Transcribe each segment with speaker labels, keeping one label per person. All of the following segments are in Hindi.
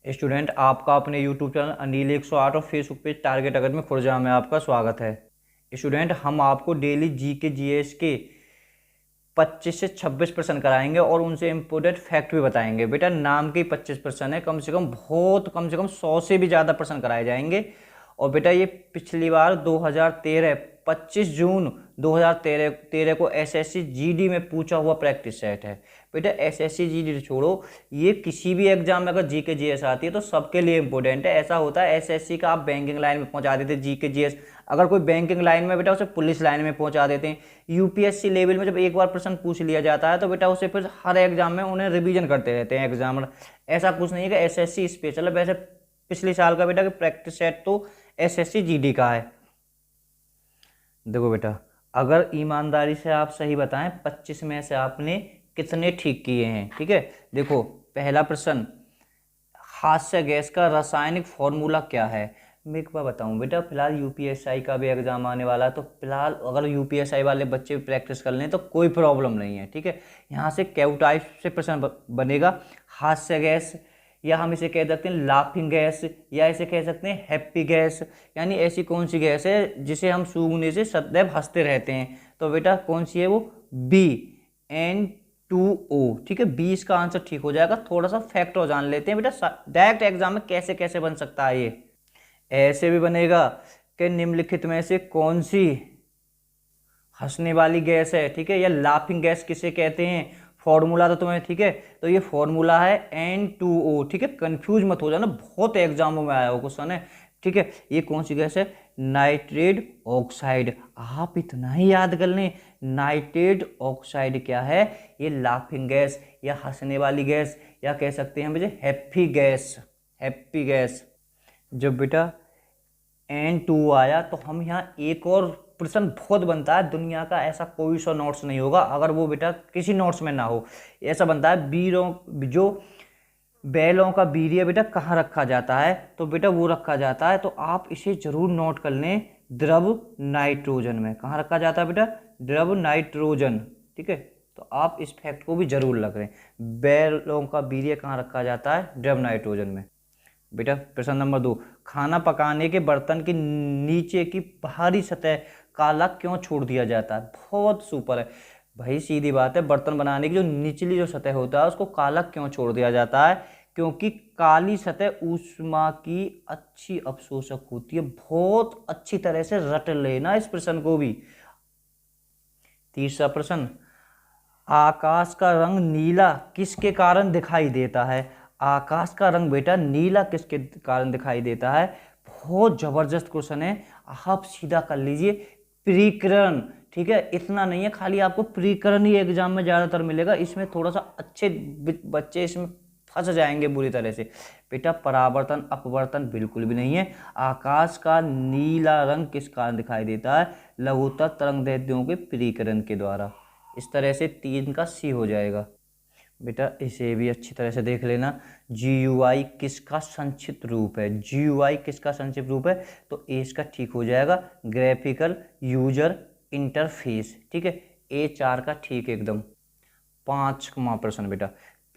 Speaker 1: स्टूडेंट, आपका अपने यूट्यूब चैनल अनिल 108 और Facebook page target academy Khurja में आपका स्वागत है। स्टूडेंट, हम आपको डेली जी के जीएस के 25 से 26% कराएंगे और उनसे इम्पोर्टेंट फैक्ट भी बताएंगे। बेटा, नाम के ही 25% है, कम से कम 100 से भी ज़्यादा प्रश्न कराए जाएंगे। और बेटा, ये पिछली बार 2013 25 जून 2013 को एसएससी जीडी में पूछा हुआ प्रैक्टिस सेट है। बेटा, एसएससी जीडी छोड़ो, ये किसी भी एग्जाम में अगर जीके जीएस आती है तो सबके लिए इंपॉर्टेंट है। ऐसा होता है एसएससी का आप बैंकिंग लाइन में पहुंचा देते जीके जीएस, अगर कोई बैंकिंग लाइन में बेटा उसे पुलिस लाइन में पहुंचा देते हैं। यूपीएससी लेवल में जब एक बार प्रश्न पूछ लिया जाता है तो बेटा उसे फिर हर एग्जाम में उन्हें रिवीजन करते रहते हैं एग्जामर। ऐसा कुछ नहीं है कि एसएससी स्पेशल है। वैसे पिछले साल का बेटा प्रैक्टिस सेट तो एसएससी जीडी का है। देखो बेटा, अगर ईमानदारी से आप सही बताएं 25 में से आपने कितने ठीक किए हैं। ठीक है, देखो पहला प्रश्न, हास्य गैस का रासायनिक फॉर्मूला क्या है। मैं एक बार बताऊं बेटा, फिलहाल यूपीएसआई का भी एग्जाम आने वाला है तो फिलहाल अगर यूपीएसआई वाले बच्चे प्रैक्टिस कर लें तो कोई प्रॉब्लम नहीं है। ठीक है, यहाँ से क्यू टाइप से प्रश्न बनेगा। हास्य गैस, या हम इसे कह सकते हैं लाफिंग गैस, या इसे कह सकते हैं हैप्पी गैस, यानी ऐसी कौन सी गैस है जिसे हम सूंघने से सदैव हंसते रहते हैं। तो बेटा कौन सी है वो, बी, N2O। ठीक है, 20 का आंसर ठीक हो जाएगा। थोड़ा सा फैक्ट और जान लेते हैं बेटा, डायरेक्ट एग्जाम में कैसे कैसे बन सकता है ये। ऐसे भी बनेगा कि निम्नलिखित में से कौन सी हंसने वाली गैस है। ठीक है, या लाफिंग गैस किसे कहते हैं, फॉर्मूला तो तुम्हें ठीक है, तो ये फॉर्मूला है N2O। ठीक है, कंफ्यूज मत हो जाना, बहुत एग्जामों में आया हो क्वेश्चन है। ठीक है, ये कौन सी गैस है, नाइट्रेट ऑक्साइड। आप इतना ही याद कर लें, नाइट्रेट ऑक्साइड क्या है, ये लाफिंग गैस या हंसने वाली गैस, या कह सकते हैं मुझे हैप्पी गैस। Happy gas. जब बेटा N2 आया तो हम यहाँ एक और प्रश्न बहुत बनता है, दुनिया का ऐसा कोई सा नोट्स नहीं होगा अगर वो बेटा किसी नोट्स में ना हो। ऐसा बनता है, बीरों जो बैलों का वीर्य बेटा कहाँ रखा जाता है, तो बेटा वो रखा जाता है, तो आप इसे जरूर नोट कर लें, द्रव नाइट्रोजन में। कहाँ रखा जाता है बेटा, द्रव नाइट्रोजन। ठीक है, तो आप इस फैक्ट को भी जरूर लग रहे हैं, बैलों का वीर्य कहाँ रखा जाता है, द्रव नाइट्रोजन में। बेटा प्रश्न नंबर 2, खाना पकाने के बर्तन के नीचे की बाहरी सतह काला क्यों छोड़ दिया जाता है। बहुत सुपर है भाई, सीधी बात है, बर्तन बनाने की जो निचली जो सतह होता है उसको काला क्यों छोड़ दिया जाता है, क्योंकि काली सतह ऊष्मा की अच्छी अवशोषक होती है। बहुत अच्छी तरह से रट लेना इस प्रश्न को भी। तीसरा प्रश्न, आकाश का रंग नीला किसके कारण दिखाई देता है। आकाश का रंग बेटा नीला किसके कारण दिखाई देता है, बहुत जबरदस्त क्वेश्चन है, आप सीधा कर लीजिए, प्रीकरण। ठीक है, इतना नहीं है खाली आपको प्रीकरण ही एग्जाम में ज्यादातर मिलेगा, इसमें थोड़ा सा अच्छे बच्चे इसमें फंस जाएंगे बुरी तरह से। बेटा परावर्तन अपवर्तन बिल्कुल भी नहीं है। आकाश का नीला रंग किस कारण दिखाई देता है, लघुत्तर तरंगदैर्ध्यों के प्रीकरण के द्वारा। इस तरह से 3 का सी हो जाएगा। बेटा इसे भी अच्छी तरह से देख लेना, GUI किसका संक्षिप्त रूप है, GUI किसका संक्षिप्त रूप है, तो ए इसका ठीक हो जाएगा, ग्राफिकल यूजर इंटरफेस। ठीक है, A4 का ठीक एकदम। 5वां प्रश्न बेटा,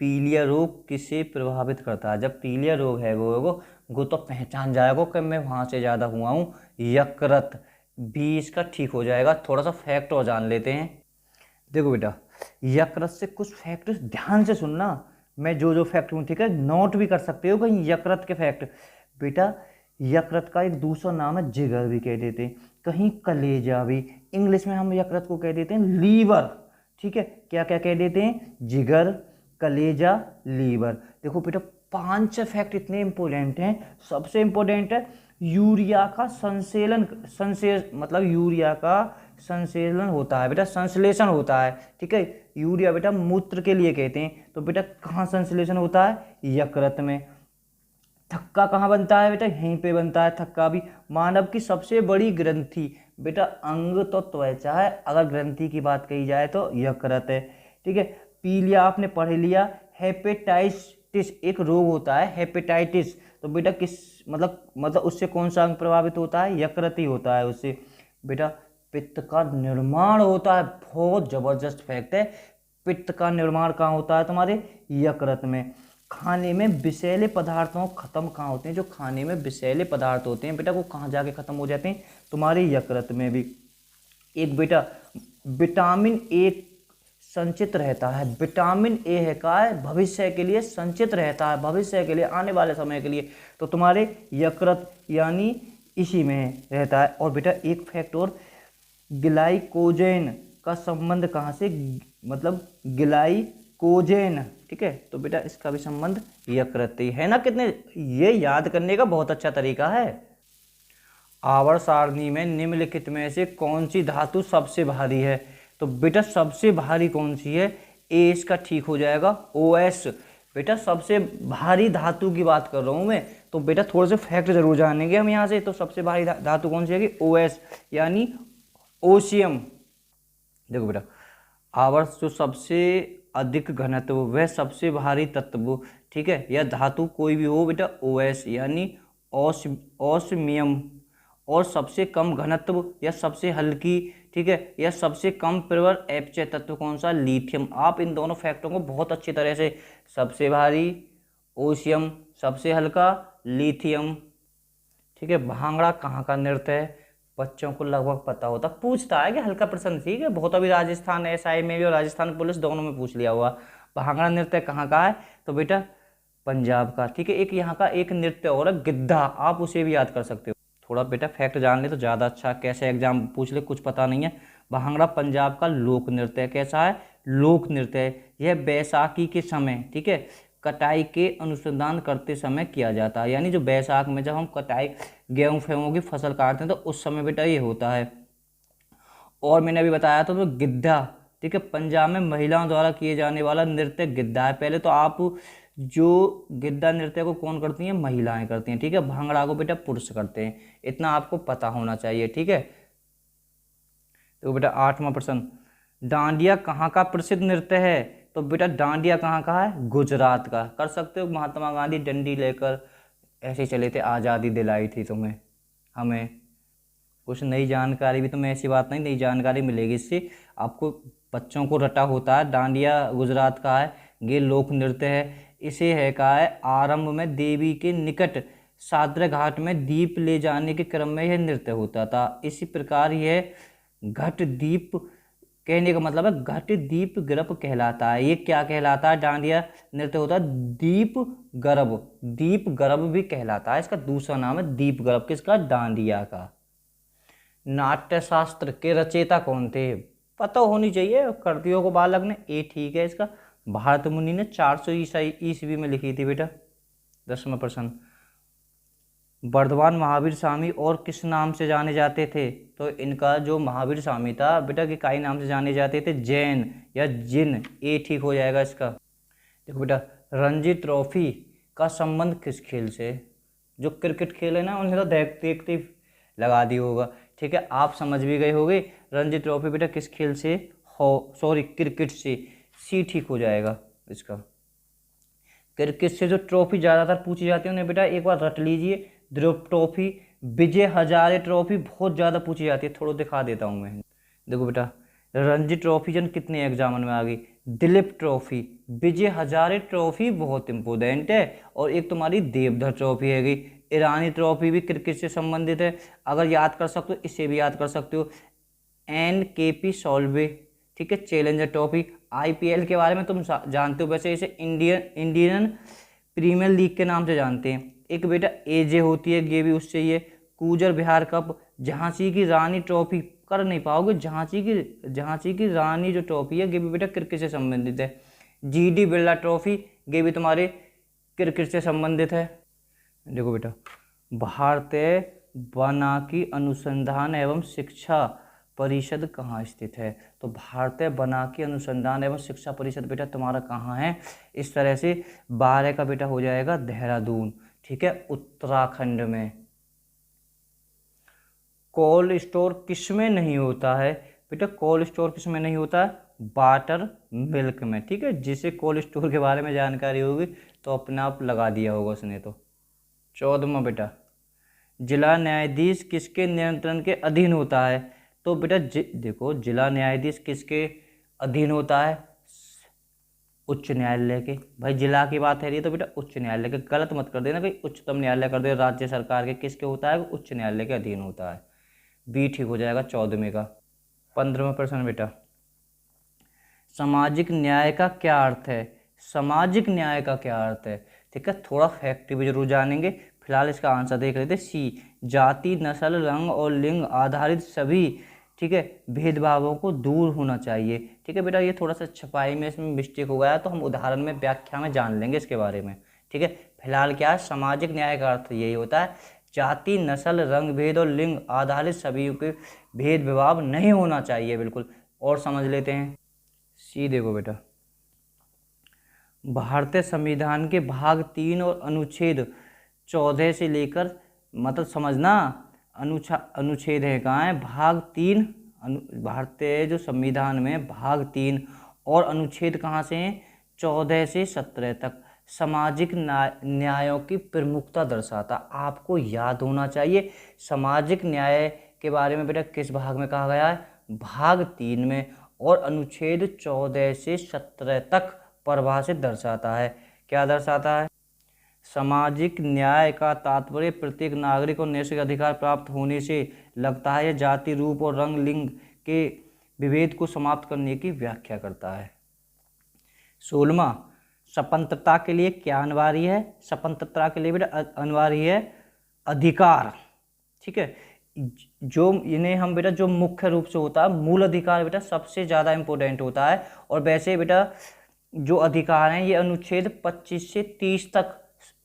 Speaker 1: पीलिया रोग किसे प्रभावित करता है। जब पीलिया रोग है वो तो पहचान जाएगा कि मैं वहां से ज्यादा हुआ हूँ, यकृत। बी इसका ठीक हो जाएगा। थोड़ा सा फैक्ट और जान लेते हैं। देखो बेटा, यकृत से कुछ फैक्ट ध्यान से सुनना, मैं जो जो फैक्ट हूँ ठीक है, नोट भी कर सकते हो कहीं यकृत के फैक्ट। बेटा यकृत का एक दूसरा नाम है जिगर भी कह देते हैं, कहीं कलेजा भी, इंग्लिश में हम यकृत को कह देते हैं लीवर। ठीक है, क्या क्या कह देते हैं, जिगर, कलेजा, लीवर। देखो बेटा 5 फैक्ट इतने इंपॉर्टेंट हैं। सबसे इंपॉर्टेंट है यूरिया का संश्लेषण, मतलब यूरिया का संश्लेषण होता है बेटा, संश्लेषण होता है। ठीक है, यूरिया बेटा मूत्र के लिए कहते हैं, तो बेटा कहाँ संश्लेषण होता है, यकृत में। थक्का कहाँ बनता है बेटा, यहीं पे बनता है थक्का भी। मानव की सबसे बड़ी ग्रंथि बेटा अंग तो त्वचा है, अगर ग्रंथि की बात कही जाए तो यकृत है। ठीक है, पीलिया आपने पढ़ लिया। हेपेटाइटिस एक रोग होता है, हेपेटाइटिस, तो बेटा किस मतलब उससे कौन सा अंग प्रभावित होता है, यकृत ही होता है उससे। बेटा पित्त का निर्माण होता है, बहुत जबरदस्त फैक्ट है, पित्त का निर्माण कहाँ होता है, तुम्हारे यकृत में। खाने में विषैले पदार्थों खत्म कहाँ होते हैं? जो खाने में विषैले पदार्थ होते हैं बेटा वो कहाँ जाके खत्म हो जाते हैं? तुम्हारे यकृत में भी। एक बेटा विटामिन ए संचित रहता है। विटामिन ए है का है भविष्य के लिए संचित रहता है, भविष्य के लिए, आने वाले समय के लिए। तो तुम्हारे यकृत यानी इसी में रहता है। और बेटा एक फैक्ट और, ग्लाइकोजेन का संबंध कहाँ से? मतलब ग्लाइकोजेन, ठीक है, तो बेटा इसका भी संबंध यकृत से है ना। कितने, ये याद करने का बहुत अच्छा तरीका है। आवर्त सारणी में निम्नलिखित में से कौन सी धातु सबसे भारी है? तो बेटा सबसे भारी कौन सी है? ए इसका ठीक हो जाएगा, OS। बेटा सबसे भारी धातु की बात कर रहा हूँ मैं, तो बेटा थोड़े से फैक्ट जरूर जानेंगे हम यहाँ से। तो सबसे भारी धातु कौन सी है? OS यानी ओशियम। देखो बेटा आवर्त जो सबसे अधिक घनत्व वह सबसे भारी तत्व, ठीक है, या धातु कोई भी हो बेटा OS यानी ओस्मियम। और सबसे कम घनत्व या सबसे हल्की, ठीक है, या सबसे कम प्रबल अपचय तत्व कौन सा? लिथियम। आप इन दोनों फैक्टरों को बहुत अच्छी तरह से, सबसे भारी ओशियम, सबसे हल्का लिथियम, ठीक है। भांगड़ा कहाँ का नृत्य है? बच्चों को लगभग पता होता, पूछता है कि हल्का प्रश्न, ठीक है, बहुत। अभी राजस्थान SI में भी और राजस्थान पुलिस दोनों में पूछ लिया हुआ। भांगड़ा नृत्य कहाँ का है? तो बेटा पंजाब का, ठीक है। एक यहाँ का एक नृत्य और है गिद्धा, आप उसे भी याद कर सकते हो। थोड़ा बेटा फैक्ट जान ले तो ज़्यादा अच्छा, कैसे एग्जाम पूछ ले कुछ पता नहीं है। भांगड़ा पंजाब का लोक नृत्य है। कैसा है? लोक नृत्य है। यह बैसाखी के समय, ठीक है, कटाई के अनुसंधान करते समय किया जाता है। यानी जो बैसाख में जब हम कटाई गेहूँ फेहूँ की फसल काटते हैं तो उस समय बेटा ये होता है। और मैंने अभी बताया था तो गिद्धा, ठीक है, पंजाब में महिलाओं द्वारा किए जाने वाला नृत्य गिद्धा है। पहले तो आप जो गिद्धा नृत्य को कौन करती हैं? महिलाएं करती हैं, ठीक है। भांगड़ा को बेटा पुरुष करते हैं, इतना आपको पता होना चाहिए, ठीक है। तो बेटा 8वां प्रश्न, डांडिया कहाँ का प्रसिद्ध नृत्य है? तो बेटा डांडिया कहाँ का है? गुजरात का। कर सकते हो, महात्मा गांधी डंडी लेकर ऐसे चले थे, आज़ादी दिलाई थी तुम्हें, हमें कुछ नई जानकारी भी, तुम्हें ऐसी बात नहीं, नई जानकारी मिलेगी इससे आपको। बच्चों को रटा होता है। डांडिया गुजरात का है, ये लोक नृत्य है। इसे है कहा है आरंभ में देवी के निकट साद्र घाट में दीप ले जाने के क्रम में यह नृत्य होता था। इसी प्रकार यह घट दीप, कहने का मतलब है घट दीप गर्भ कहलाता है। ये क्या कहलाता है? डांडिया नृत्य होता है दीप गर्भ, दीप गर्भ भी कहलाता है। इसका दूसरा नाम है दीप गर्भ। किसका? डांडिया का। नाट्यशास्त्र के रचयिता कौन थे? पता होनी चाहिए, कर दियो को बालक ने, ए ठीक है इसका। भारत मुनि ने 400 ईस्वी में लिखी थी बेटा। 10वां प्रश्न, वर्धमान महावीर स्वामी और किस नाम से जाने जाते थे? तो इनका जो महावीर स्वामी था बेटा के कई नाम से जाने जाते थे, जैन या जिन, ए ठीक हो जाएगा इसका। देखो बेटा रणजी ट्रॉफी का संबंध किस खेल से? जो क्रिकेट खेल है ना, उन्हें तो देखते देखते लगा दी होगा, ठीक है, आप समझ भी गए होंगे। रणजी ट्रॉफी बेटा किस खेल से हो? सॉरी क्रिकेट से, सी ठीक हो जाएगा इसका। क्रिकेट से जो ट्रॉफी ज़्यादातर पूछी जाती है उन्हें बेटा एक बार रट लीजिए। ध्रुव ट्रॉफी, विजय हजारे ट्रॉफी बहुत ज़्यादा पूछी जाती है, थोड़ा दिखा देता हूँ मैं। देखो बेटा रणजी ट्रॉफी जन कितने एग्जाम में आ गई? दिलीप ट्रॉफी, विजय हजारे ट्रॉफी बहुत इंपॉर्टेंट है, और एक तुम्हारी देवधर ट्रॉफी है गई। ईरानी ट्रॉफी भी क्रिकेट से संबंधित है, अगर याद कर सकते हो इसे भी याद कर सकते हो। NKP सॉल्वे, ठीक है, चैलेंजर ट्रॉफी। IPL के बारे में तुम जानते हो, वैसे इसे इंडियन प्रीमियर लीग के नाम से जानते हैं। एक बेटा AJ होती है, ये भी उससे ही है। कूजर बिहार कप, झांसी की रानी ट्रॉफी, कर नहीं पाओगे, झांसी की रानी जो ट्रॉफी है ये भी बेटा क्रिकेट से संबंधित है। GD बिरला ट्रॉफी, ये भी तुम्हारे क्रिकेट से संबंधित है। देखो बेटा भारतीय वानिकी अनुसंधान एवं शिक्षा परिषद कहाँ स्थित है? तो भारतीय वानिकी अनुसंधान एवं शिक्षा परिषद बेटा तुम्हारा कहाँ है? इस तरह से 12 का बेटा हो जाएगा देहरादून, ठीक है, उत्तराखंड में। कोल्ड स्टोर किस में नहीं होता है? बेटा कोल्ड स्टोर किस में नहीं होता है? वाटर मिल्क में, ठीक है। जिसे कोल्ड स्टोर के बारे में जानकारी होगी तो अपने आप लगा दिया होगा उसने। तो 14वां बेटा जिला न्यायाधीश किसके नियंत्रण के अधीन होता है? तो बेटा देखो जिला न्यायाधीश किसके अधीन होता है? उच्च न्यायालय के। भाई जिला की बात है रही है तो बेटा उच्च न्यायालय के, गलत मत कर देना कहीं उच्चतम न्यायालय कर दे। राज्य सरकार के किसके होता है, उच्च न्यायालय के अधीन होता है। बी ठीक हो जाएगा 14वें का। 15वां प्रश्न बेटा, सामाजिक न्याय का क्या अर्थ है। सामाजिक न्याय का क्या अर्थ है, ठीक है, थोड़ा फैक्ट भी जरूर जानेंगे। फिलहाल इसका आंसर देख लेते। सी, जाति नस्ल रंग और लिंग आधारित सभी, ठीक है, भेदभावों को दूर होना चाहिए। ठीक है बेटा, ये थोड़ा सा छपाई में इसमें मिस्टेक हो गया है, तो हम उदाहरण में व्याख्या में जान लेंगे इसके बारे में। ठीक है, फिलहाल क्या है, सामाजिक न्याय का अर्थ यही होता है, जाति नस्ल रंग भेद और लिंग आधारित सभी के भेदभाव नहीं होना चाहिए, बिल्कुल। और समझ लेते हैं। सी देखो बेटा, भारतीय संविधान के भाग 3 और अनुच्छेद 14 से लेकर, मतलब समझना, अनुच्छेद है कहाँ है, भाग 3, भारतीय जो संविधान में भाग 3 और अनुच्छेद कहाँ से हैं, 14 से 17 तक सामाजिक न्यायों की प्रमुखता दर्शाता। आपको याद होना चाहिए सामाजिक न्याय के बारे में बेटा किस भाग में कहा गया है, भाग 3 में, और अनुच्छेद 14 से 17 तक परिभाषित दर्शाता है। क्या दर्शाता है, सामाजिक न्याय का तात्पर्य प्रत्येक नागरिक को नैतिक अधिकार प्राप्त होने से लगता है, यह जाति रूप और रंग लिंग के विभेद को समाप्त करने की व्याख्या करता है। 16वां, स्वतंत्रता के लिए क्या अनिवार्य है। स्वतंत्रता के लिए बेटा अनिवार्य है अधिकार। ठीक है, जो इन्हें हम बेटा जो मुख्य रूप से होता है मूल अधिकार बेटा सबसे ज़्यादा इम्पोर्टेंट होता है। और वैसे बेटा जो अधिकार हैं ये अनुच्छेद 25 से 30 तक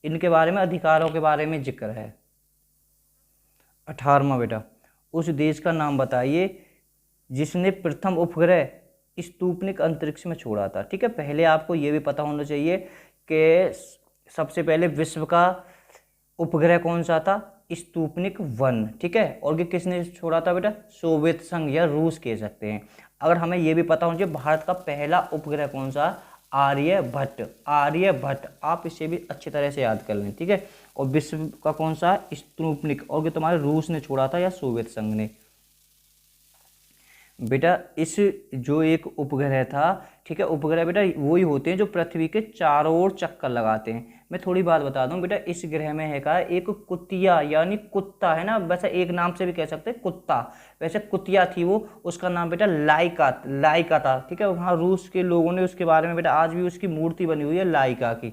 Speaker 1: इनके बारे में, अधिकारों के बारे में जिक्र है। 18वां बेटा, उस देश का नाम बताइए जिसने प्रथम उपग्रह स्पुतनिक अंतरिक्ष में छोड़ा था। ठीक है, पहले आपको ये भी पता होना चाहिए कि सबसे पहले विश्व का उपग्रह कौन सा था, स्पुतनिक 1। ठीक है, और ये किसने छोड़ा था बेटा, सोवियत संघ या रूस कह सकते हैं। अगर हमें ये भी पता होना चाहिए भारत का पहला उपग्रह कौन सा, आर्यभट्ट। आर्यभट्ट, आप इसे भी अच्छी तरह से याद कर लें। ठीक है, और विश्व का कौन सा, स्पुतनिक, और ये तुम्हारे रूस ने छोड़ा था या सोवियत संघ ने। बेटा इस जो एक उपग्रह था, ठीक है, उपग्रह बेटा वही होते हैं जो पृथ्वी के चारों ओर चक्कर लगाते हैं। मैं थोड़ी बात बता दूं बेटा, इस ग्रह में है का एक कुतिया यानी कुत्ता है ना, वैसे एक नाम से भी कह सकते हैं कुत्ता, वैसे कुतिया थी वो, उसका नाम बेटा लाइका था। ठीक है, वहाँ रूस के लोगों ने उसके बारे में बेटा आज भी उसकी मूर्ति बनी हुई है लाइका की।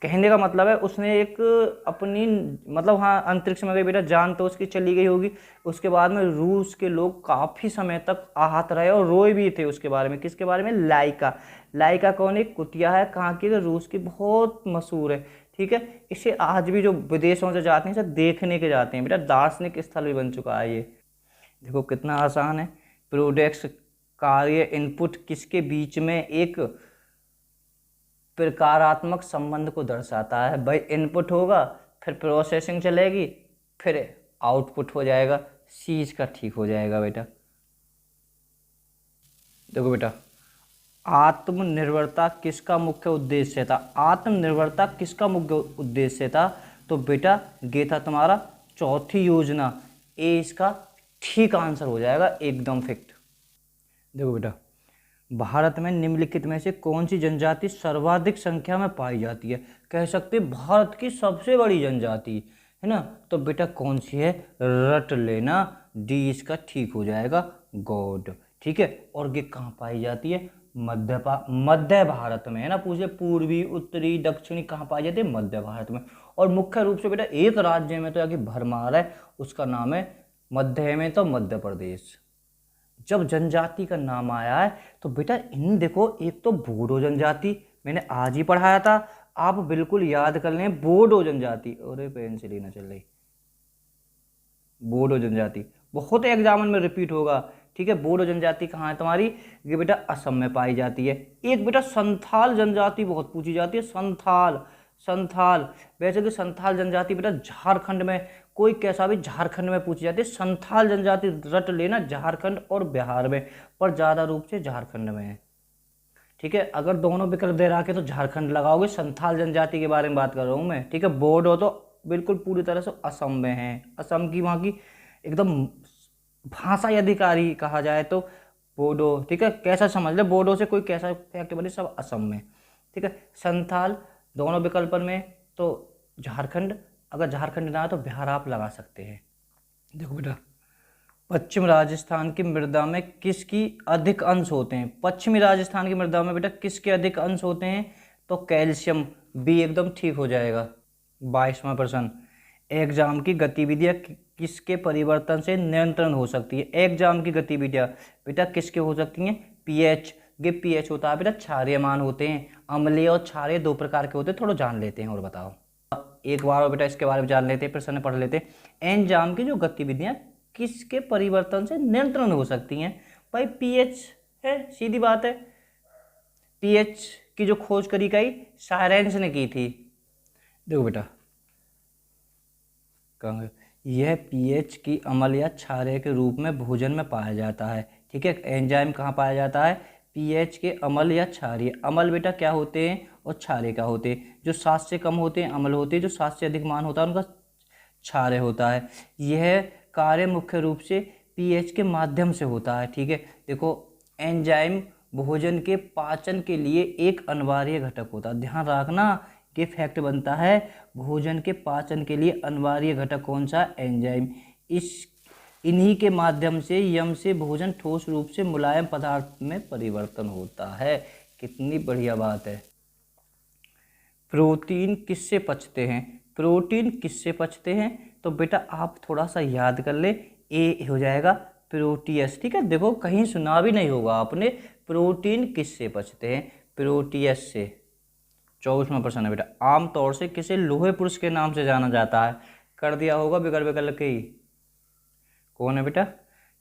Speaker 1: कहने का मतलब है उसने एक अपनी, मतलब हाँ अंतरिक्ष में गई बेटा, जान तो उसकी चली गई होगी। उसके बाद में रूस के लोग काफ़ी समय तक आहत रहे और रोए भी थे उसके बारे में। किसके बारे में, लाइका। लाइका कौन, एक कुतिया है, कहाँ की, रूस की, बहुत मशहूर है। ठीक है, इसे आज भी जो विदेशों से जाते हैं इसे देखने के जाते हैं बेटा, दार्शनिक स्थल भी बन चुका है ये। देखो कितना आसान है। प्रोडक्ट्स कार्य इनपुट किसके बीच में एक प्रकारात्मक संबंध को दर्शाता है। भाई इनपुट होगा, फिर प्रोसेसिंग चलेगी, फिर आउटपुट हो जाएगा। सी इसका ठीक हो जाएगा बेटा। देखो बेटा, आत्मनिर्भरता किसका मुख्य उद्देश्य था। आत्मनिर्भरता किसका मुख्य उद्देश्य था, तो बेटा ये था तुम्हारा चौथी योजना। ए इसका ठीक आंसर हो जाएगा, एकदम फिक्ट। देखो बेटा, भारत में निम्नलिखित में से कौन सी जनजाति सर्वाधिक संख्या में पाई जाती है। कह सकते भारत की सबसे बड़ी जनजाति है ना, तो बेटा कौन सी है, रट लेना, डी इसका ठीक हो जाएगा, गौड़। ठीक है, और ये कहाँ पाई जाती है, मध्य भारत में है ना, पूछे पूर्वी उत्तरी दक्षिणी कहाँ पाई जाती है, मध्य भारत में। और मुख्य रूप से बेटा एक राज्य में तो यानी भरमार है, उसका नाम है मध्य में तो मध्य प्रदेश। जब जनजाति का नाम आया है तो बेटा इन देखो, एक तो बोडो जनजाति मैंने आज ही पढ़ाया था, आप बिल्कुल याद कर लें, बोडो जनजाति। अरे पेंसिल ही ना चल रही, बोडो जनजाति बहुत एग्जाम में रिपीट होगा। ठीक है, बोडो जनजाति कहाँ है तुम्हारी, ये बेटा असम में पाई जाती है। एक बेटा संथाल जनजाति बहुत पूछी जाती है, संथाल वैसे कि संथाल जनजाति बेटा झारखंड में, कोई कैसा भी झारखंड में पूछी जाती है। संथाल जनजाति रट लेना, झारखंड और बिहार में, पर ज़्यादा रूप से झारखंड में है। ठीक है, अगर दोनों विकल्प दे रहा के तो झारखंड लगाओगे। संथाल जनजाति के बारे में बात कर रहा हूँ मैं। ठीक है, बोडो तो बिल्कुल पूरी तरह से असम में है, असम की वहाँ की एकदम भाषा अधिकारी कहा जाए तो बोडो, ठीक है, कैसा समझ ले, बोडो से कोई कैसा फैक्ट बने, सब असम में, ठीक है। संथाल दोनों विकल्पन में, तो झारखंड, अगर झारखंड ना है तो बिहार आप लगा सकते हैं। देखो बेटा, पश्चिम राजस्थान की मृदा में किसकी अधिक अंश होते हैं, पश्चिमी राजस्थान की मृदा में बेटा किसके अधिक अंश होते हैं, तो कैल्शियम, बी एकदम ठीक हो जाएगा। 22वां प्रश्न, एग्जाम की गतिविधियां किसके परिवर्तन से नियंत्रण हो सकती है, एग्जाम की गतिविधियां बेटा किसके हो सकती हैं, पीएच, ये पीएच होता है बेटा क्षारीय मान होते हैं, अम्लीय और क्षारीय दो प्रकार के होते हैं, थोड़ा जान लेते हैं और बताओ एक बार और बेटा इसके बारे में जान लेते हैं, प्रश्न पढ़ लेते हैं। एंजाइम की जो गतिविधियां किसके परिवर्तन से नियंत्रण हो सकती हैं, भाई पीएच है, सीधी बात है। पीएच की जो खोज करी गई साइरेंस ने की थी। देखो बेटा, यह पीएच की अम्ल या क्षारीय के रूप में भोजन में पाया जाता है, ठीक है। एंजाइम कहाँ पाया जाता है, पीएच के अम्ल या क्षारीय। अम्ल बेटा क्या होते हैं और क्षारीय क्या होते हैं, जो 7 से कम होते हैं अम्ल होते हैं, जो 7 से अधिक मान होता है उनका क्षारीय होता है। यह कार्य मुख्य रूप से पीएच के माध्यम से होता है, ठीक है। देखो, एंजाइम भोजन के पाचन के लिए एक अनिवार्य घटक होता है, ध्यान रखना, ये फैक्ट बनता है, भोजन के पाचन के लिए अनिवार्य घटक कौन सा, एंजाइम। इन्हीं के माध्यम से यम से भोजन ठोस रूप से मुलायम पदार्थ में परिवर्तन होता है। कितनी बढ़िया बात है। प्रोटीन किससे पचते हैं, प्रोटीन किससे पचते हैं, तो बेटा आप थोड़ा सा याद कर ले, ए हो जाएगा प्रोटीयस, ठीक है। देखो कहीं सुना भी नहीं होगा आपने, प्रोटीन किससे पचते हैं, प्रोटीयस से। 24वां प्रश्न है बेटा, आमतौर से किसे लोहे पुरुष के नाम से जाना जाता है, कर दिया होगा बिगड़ बिगड़ के ही। कौन है बेटा,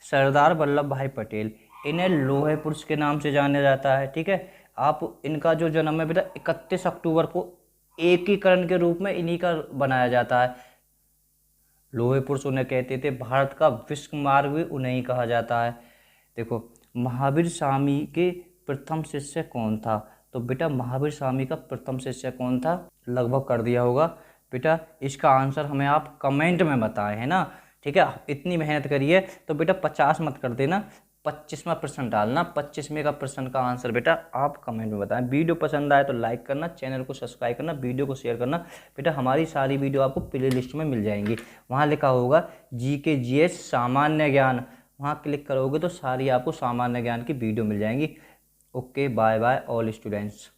Speaker 1: सरदार वल्लभ भाई पटेल, इन्हें लोहे पुरुष के नाम से जाना जाता है, ठीक है। आप इनका जो जन्म है बेटा 31 अक्टूबर को एकीकरण के रूप में इन्हीं का बनाया जाता है। लोहे पुरुष उन्हें कहते थे, भारत का विश्व मार्ग भी उन्हें ही कहा जाता है। देखो, महावीर स्वामी के प्रथम शिष्य कौन था, तो बेटा महावीर स्वामी का प्रथम शिष्य कौन था, लगभग कर दिया होगा बेटा। इसका आंसर हमें आप कमेंट में बताएं, है ना, ठीक है। इतनी मेहनत करिए तो बेटा 50 मत कर देना, 25वां प्रश्न डालना, 25वें का प्रश्न का आंसर बेटा आप कमेंट में बताएं। वीडियो पसंद आए तो लाइक करना, चैनल को सब्सक्राइब करना, वीडियो को शेयर करना। बेटा हमारी सारी वीडियो आपको प्ले लिस्ट में मिल जाएंगी, वहाँ लिखा होगा जीके जीएस सामान्य ज्ञान, वहाँ क्लिक करोगे तो सारी आपको सामान्य ज्ञान की वीडियो मिल जाएंगी। Okay, bye bye all students.